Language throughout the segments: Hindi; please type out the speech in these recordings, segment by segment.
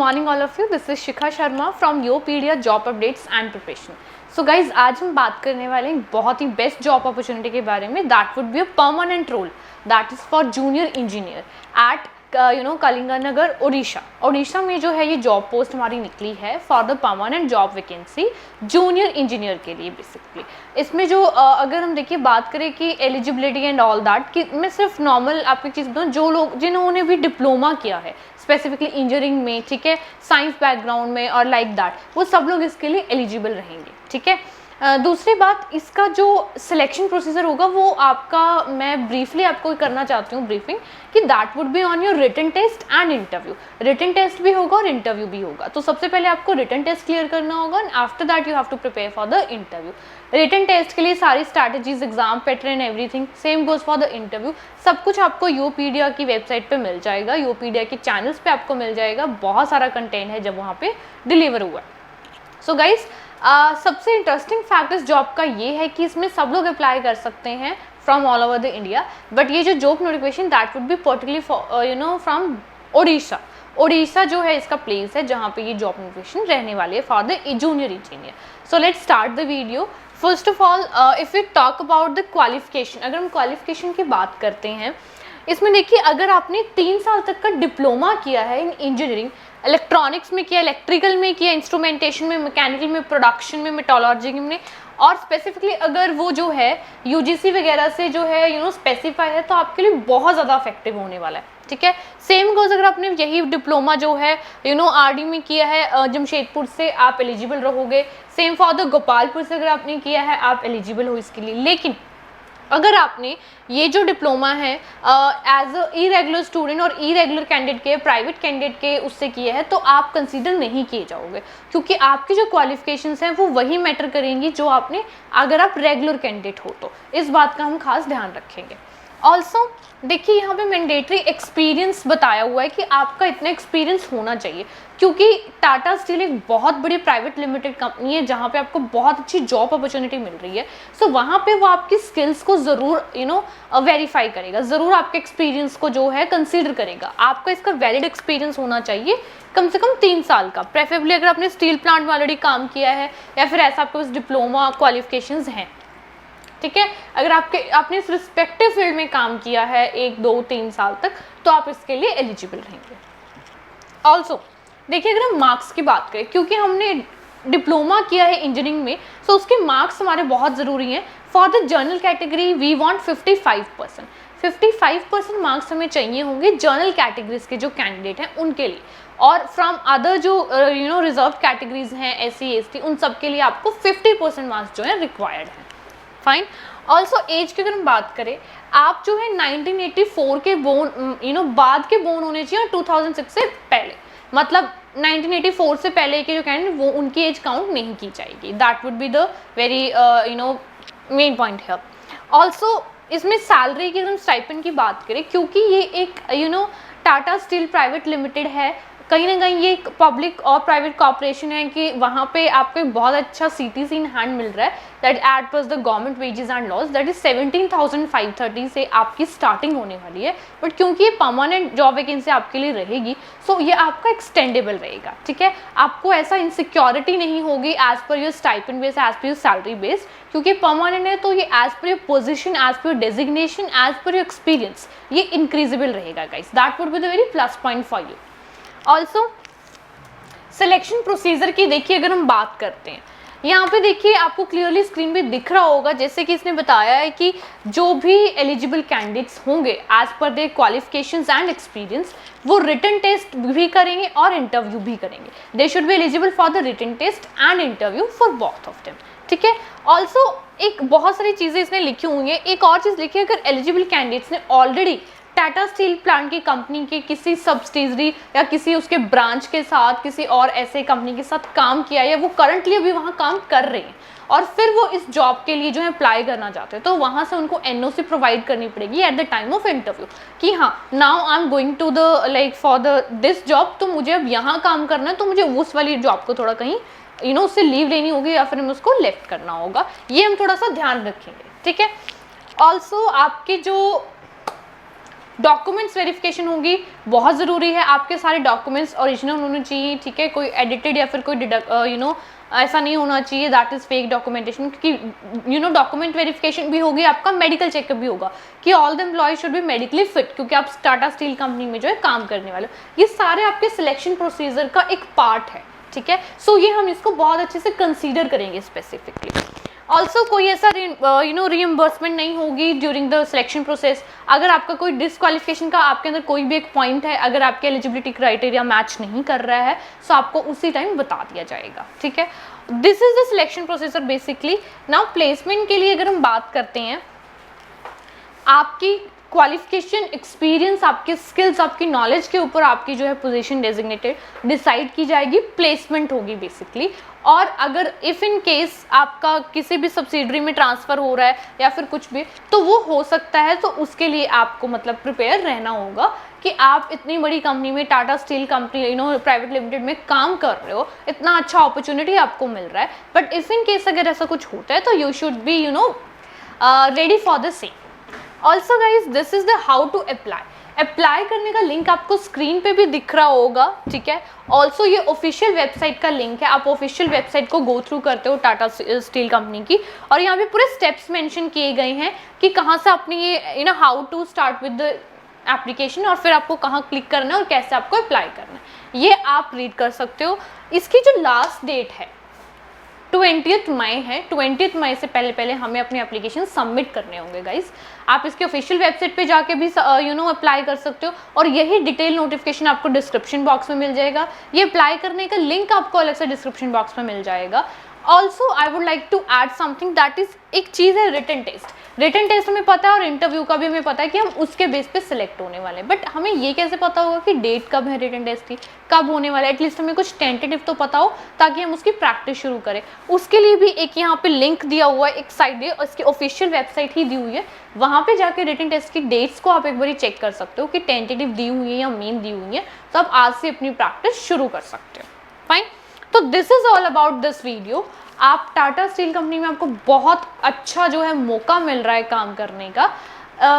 morning all of you. This is Shikha Sharma from Yopedia Job Updates and Preparation. So guys, आज हम बात करने वाले हैं बहुत ही बेस्ट जॉब अपॉर्चुनिटी के बारे में. That would be a permanent role. That is for junior engineer at Kalinganagar Orissa में जो है ये जॉब पोस्ट हमारी निकली है for the permanent job vacancy junior engineer के लिए. बेसिकली इसमें जो अगर हम देखिए बात करें कि एलिजिबिलिटी एंड ऑल दैट, कि मैं सिर्फ नॉर्मल आपकी चीज़ बताऊँ, जो लोग जिन्होंने भी डिप्लोमा किया है स्पेसिफिकली इंजीनियरिंग में, ठीक है, साइंस बैकग्राउंड में और लाइक दैट, वो सब लोग इसके लिए एलिजिबल रहेंगे. ठीक है. दूसरी बात, इसका जो सिलेक्शन प्रोसीजर होगा वो आपका, मैं ब्रीफली आपको करना चाहती हूँ ब्रीफिंग, कि that would be on your written test and interview. Written test भी होगा और इंटरव्यू भी होगा. तो सबसे पहले आपको रिटन टेस्ट क्लियर करना होगा and after that you have to prepare for the interview. Written test के लिए सारी strategies, exam pattern, everything same goes for the interview. सब कुछ आपको योपीडिया की वेबसाइट पे मिल जाएगा, योपीडिया के चैनल्स पे आपको मिल जाएगा. बहुत सारा कंटेंट है जब वहाँ पे डिलीवर हुआ. सो गाइज, सबसे इंटरेस्टिंग फैक्ट इस जॉब का ये है कि इसमें सब लोग अप्लाई कर सकते हैं from all over the India. But ये जो job notification that would B particularly from Orissa जो है इसका प्लेस है जहाँ पे ये जॉब नोटिफिकेशन रहने वाली है for the junior engineer. So let's start the video. First of all, if you talk about the qualification, अगर हम क्वालिफिकेशन की बात करते हैं, इसमें देखिए अगर आपने 3 साल तक का डिप्लोमा किया है इन इंजीनियरिंग, इलेक्ट्रॉनिक्स में किया, इलेक्ट्रिकल में किया, इंस्ट्रूमेंटेशन में, मैकेनिकल में, प्रोडक्शन में, मेट्रोलॉजी में, और स्पेसिफिकली अगर वो जो है यूजीसी वगैरह से जो है स्पेसिफाई है, तो आपके लिए बहुत ज़्यादा इफेक्टिव होने वाला है. ठीक है. सेम गोज अगर आपने यही डिप्लोमा जो है आरडी में किया है जमशेदपुर से, आप एलिजिबल रहोगे. सेम फॉर द गोपालपुर से अगर आपने किया है, आप एलिजिबल हो इसके लिए. लेकिन अगर आपने ये जो डिप्लोमा है एज अ इरेगुलर स्टूडेंट और इरेगुलर कैंडिडेट के, प्राइवेट कैंडिडेट के उससे किया है, तो आप कंसीडर नहीं किए जाओगे, क्योंकि आपकी जो क्वालिफिकेशंस हैं वो वही मैटर करेंगी जो आपने, अगर आप रेगुलर कैंडिडेट हो तो. इस बात का हम खास ध्यान रखेंगे. ऑल्सो देखिए यहाँ पे मैंडेटरी एक्सपीरियंस बताया हुआ है कि आपका इतना एक्सपीरियंस होना चाहिए, क्योंकि टाटा स्टील एक बहुत बड़ी प्राइवेट लिमिटेड कंपनी है जहाँ पे आपको बहुत अच्छी जॉब अपॉर्चुनिटी मिल रही है. सो वहाँ पे वो आपकी स्किल्स को ज़रूर वेरीफाई करेगा, ज़रूर आपके एक्सपीरियंस को जो है कंसीडर करेगा. आपका इसका वैलिड एक्सपीरियंस होना चाहिए कम से कम 3 साल का, प्रेफरेबली अगर आपने स्टील प्लांट में ऑलरेडी काम किया है या फिर ऐसा आपके पास डिप्लोमा क्वालिफिकेशंस हैं. ठीक है. अगर आपने इस रिस्पेक्टिव फील्ड में काम किया है 1, 2, 3 साल तक, तो आप इसके लिए एलिजिबल रहेंगे. ऑल्सो देखिए अगर हम मार्क्स की बात करें, क्योंकि हमने डिप्लोमा किया है इंजीनियरिंग में, सो उसके मार्क्स हमारे बहुत ज़रूरी हैं. For the general category we want 55% marks हमें चाहिए होंगे जनरल कैटेगरीज के जो कैंडिडेट हैं उनके लिए. और फ्रॉम अदर जो रिजर्व कैटेगरीज हैं, SC ST, उन सब के लिए आपको 50% मार्क्स जो है रिक्वायर्ड है. फाइन. ऑल्सो एज की अगर हम बात करें, आप जो है 1984 के बोर्न बाद के बोर्न होने चाहिए और 2006 से पहले, मतलब 1984 से पहले के जो कैंडिडेट वो उनकी एज काउंट नहीं की जाएगी. That would be the very main point है. ऑल्सो इसमें सैलरी की अगर हम स्टाइपेंड की बात करें, क्योंकि ये एक टाटा स्टील प्राइवेट लिमिटेड है, कहीं ना कहीं ये एक पब्लिक और प्राइवेट कॉर्पोरेशन है कि वहाँ पे आपको एक बहुत अच्छा CTC इन हैंड मिल रहा है. That at plus the government wages and laws, that is 17,530 से आपकी स्टार्टिंग होने वाली है. बट क्योंकि ये परमानेंट जॉब वैकेंसी आपके लिए रहेगी, सो ये आपका एक्सटेंडेबल रहेगा. ठीक है. आपको ऐसा इनसिक्योरिटी नहीं होगी as per your stipend base, as per your salary base, क्योंकि परमानेंट है तो ये as per your position, as per your designation, as per your experience ये इंक्रीजेबल रहेगा. Guys, that would be the very plus point for you. Also selection procedure की देखिए अगर हम बात करते हैं, यहाँ पे देखिए आपको क्लियरली स्क्रीन पे दिख रहा होगा, जैसे कि इसने बताया है कि जो भी एलिजिबल कैंडिडेट्स होंगे as per their qualifications and experience, वो रिटन टेस्ट भी करेंगे और इंटरव्यू भी करेंगे. They should be eligible for the written test and interview for both of them. ठीक है. ऑल्सो एक बहुत सारी चीज़ें इसने लिखी हुई हैं. एक और चीज़ लिखी है, अगर एलिजिबल कैंडिडेट्स ने ऑलरेडी टाटा स्टील प्लांट की कंपनी के किसी सब्सिडरी या किसी उसके ब्रांच के साथ, किसी और ऐसे कंपनी के साथ काम किया, या वो करंटली अभी वहाँ काम कर रहे हैं और फिर वो इस जॉब के लिए जो है अप्लाई करना चाहते हैं, तो वहाँ से उनको NOC प्रोवाइड करनी पड़ेगी at the time of interview कि हाँ, now I am going to the for the this job, तो मुझे अब यहाँ काम करना है, तो मुझे उस वाली जॉब को थोड़ा कहीं उससे लीव लेनी होगी या फिर हमें उसको लेफ्ट करना होगा. ये हम थोड़ा सा ध्यान रखेंगे. ठीक है. ऑल्सो आपके जो डॉक्यूमेंट्स वेरिफिकेशन होगी, बहुत ज़रूरी है, आपके सारे डॉक्यूमेंट्स ओरिजिनल होने चाहिए, ठीक है, कोई एडिटेड या फिर कोई ऐसा नहीं होना चाहिए दैट इज़ फेक डॉक्यूमेंटेशन, क्योंकि डॉक्यूमेंट वेरिफिकेशन भी होगी, आपका मेडिकल चेकअप भी होगा कि all the employ should be medically fit, क्योंकि आप टाटा स्टील कंपनी में जो है काम करने वाले हो। ये सारे आपके सिलेक्शन प्रोसीजर का एक पार्ट है, ठीक है। सो ये हम इसको बहुत अच्छे से कंसीडर करेंगे स्पेसिफिकली। ऑल्सो कोई ऐसा रीइम्बर्समेंट नहीं होगी ड्यूरिंग द सिलेक्शन प्रोसेस। अगर आपका कोई डिसक्वालिफिकेशन का आपके अंदर कोई भी एक पॉइंट है, अगर आपके एलिजिबिलिटी क्राइटेरिया मैच नहीं कर रहा है, सो आपको उसी टाइम बता दिया जाएगा, ठीक है। This is the selection processor basically. Now placement के लिए अगर हम बात करते हैं, आपकी क्वालिफिकेशन, एक्सपीरियंस, आपके स्किल्स, आपकी नॉलेज के ऊपर आपकी जो है पोजीशन डेजिग्नेटेड डिसाइड की जाएगी, प्लेसमेंट होगी बेसिकली। और अगर इफ़ इन केस आपका किसी भी सब्सिडरी में ट्रांसफ़र हो रहा है या फिर कुछ भी, तो वो हो सकता है, तो उसके लिए आपको मतलब प्रिपेयर रहना होगा कि आप इतनी बड़ी कंपनी में, Tata steel company private limited में काम कर रहे हो, इतना अच्छा अपॉर्चुनिटी आपको मिल रहा है, बट इफ़ इन केस अगर ऐसा कुछ होता है तो you should be ready for the same. Also guys this is the how to apply करने का लिंक आपको स्क्रीन पे भी दिख रहा होगा, ठीक है। ऑल्सो ये ऑफिशियल वेबसाइट का लिंक है, आप ऑफिशियल वेबसाइट को गो थ्रू करते हो टाटा स्टील कंपनी की, और यहाँ पे पूरे स्टेप्स मेंशन किए गए हैं कि कहाँ से अपनी ये how to start with the application, और फिर आपको कहाँ क्लिक करना है और कैसे आपको अप्लाई करना है, ये आप रीड कर सकते हो। इसकी जो लास्ट डेट है 20 मई है। 20 मई से पहले हमें अपने एप्लीकेशन सबमिट करने होंगे गाइज। आप इसके ऑफिशियल वेबसाइट पे जाके भी अप्लाई कर सकते हो, और यही डिटेल नोटिफिकेशन आपको डिस्क्रिप्शन बॉक्स में मिल जाएगा। ये अप्लाई करने का लिंक आपको अलग से डिस्क्रिप्शन बॉक्स में मिल जाएगा। Also I would like to add something that is, एक चीज़ है रिटन टेस्ट। रिटन टेस्ट हमें पता है और इंटरव्यू का भी हमें पता है कि हम उसके बेस पे सिलेक्ट होने वाले हैं, बट हमें ये कैसे पता होगा कि डेट कब है रिटन टेस्ट की, कब होने वाला है? एटलीस्ट हमें कुछ टेंटेटिव तो पता हो ताकि हम उसकी प्रैक्टिस शुरू करें। उसके लिए भी एक यहाँ पे लिंक दिया हुआ है, एक साइड है, उसकी ऑफिशियल वेबसाइट ही दी हुई है, वहाँ पे जाके रिटन टेस्ट की डेट्स को आप एक बार चेक कर सकते हो कि टेंटेटिव दी हुई है या मेन दी हुई है, तो आप आज से अपनी प्रैक्टिस शुरू कर सकते हो। फाइन, तो this is all about this video. आप टाटा स्टील कंपनी में आपको बहुत अच्छा जो है मौका मिल रहा है काम करने का।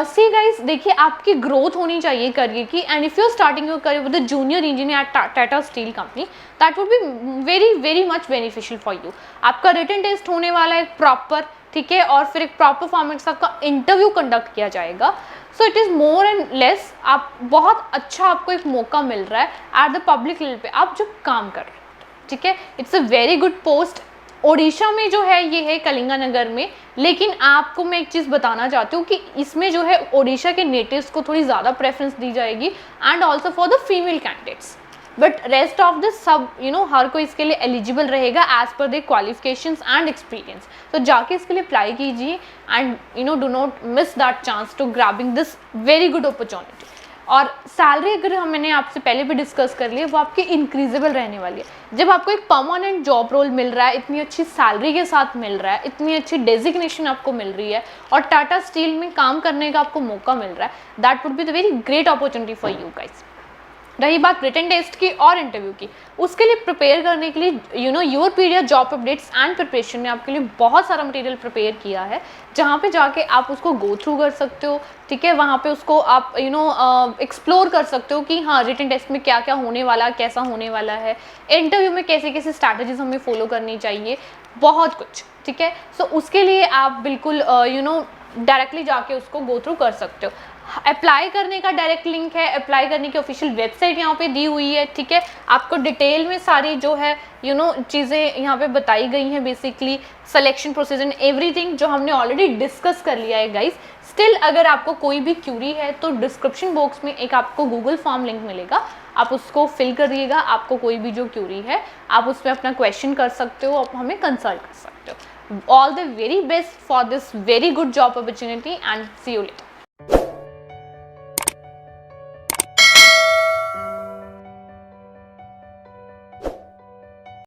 सी गाइस, देखिए आपकी ग्रोथ होनी चाहिए करियर की, and if you are starting your career with the junior engineer at Tata steel company, that would be very very much beneficial for you. आपका रिटन टेस्ट होने वाला है प्रॉपर, ठीक है, और फिर एक प्रॉपर फॉर्मेट से आपका इंटरव्यू कंडक्ट किया जाएगा। So it is more and less, आप बहुत अच्छा आपको एक मौका मिल रहा है एट द पब्लिक लेवल पे आप जो काम कर रहे हो, ठीक है। It's a very good post. Odisha में जो है ये है कलिंगानगर में, लेकिन आपको मैं एक चीज़ बताना चाहती हूँ कि इसमें जो है ओडिशा के नेटिव्स को थोड़ी ज़्यादा प्रेफरेंस दी जाएगी, and also for the female candidates, but rest of the सब हर कोई इसके लिए एलिजिबल रहेगा as per their qualifications and experience. तो जाके इसके लिए अप्लाई कीजिए, and do not miss that chance to grabbing this very good opportunity. और सैलरी अगर मैंने आपसे पहले भी डिस्कस कर ली, वो आपकी इंक्रीजेबल रहने वाली है। जब आपको एक परमानेंट जॉब रोल मिल रहा है, इतनी अच्छी सैलरी के साथ मिल रहा है, इतनी अच्छी डेजिग्नेशन आपको मिल रही है, और टाटा स्टील में काम करने का आपको मौका मिल रहा है, that would be the very great opportunity for you guys. रही बात रिटन टेस्ट की और इंटरव्यू की, उसके लिए प्रिपेयर करने के लिए योरपीडिया जॉब अपडेट्स एंड प्रिपरेशन ने आपके लिए बहुत सारा मटेरियल प्रिपेयर किया है, जहाँ पे जाके आप उसको गो थ्रू कर सकते हो, ठीक है। वहाँ पे उसको आप एक्सप्लोर कर सकते हो कि हाँ रिटन टेस्ट में क्या क्या होने वाला, कैसा होने वाला है, इंटरव्यू में कैसे कैसे स्ट्रैटेजीज हमें फॉलो करनी चाहिए, बहुत कुछ, ठीक है। सो उसके लिए आप बिल्कुल डायरेक्टली जाके उसको गो थ्रू कर सकते हो। अप्लाई करने का डायरेक्ट लिंक है, अप्लाई करने की ऑफिशियल वेबसाइट यहाँ पे दी हुई है, ठीक है। आपको डिटेल में सारी जो है चीज़ें यहाँ पे बताई गई हैं, बेसिकली सिलेक्शन प्रोसीजर एवरीथिंग जो हमने ऑलरेडी डिस्कस कर लिया है गाइस। स्टिल अगर आपको कोई भी क्यूरी है तो डिस्क्रिप्शन बॉक्स में एक आपको गूगल फॉर्म लिंक मिलेगा, आप उसको फिल कर दिएगा। आपको कोई भी जो क्यूरी है आप उस पर अपना क्वेश्चन कर सकते हो, आप हमें कंसल्ट कर सकते हो। All the very best for this very good job opportunity, and see you letter.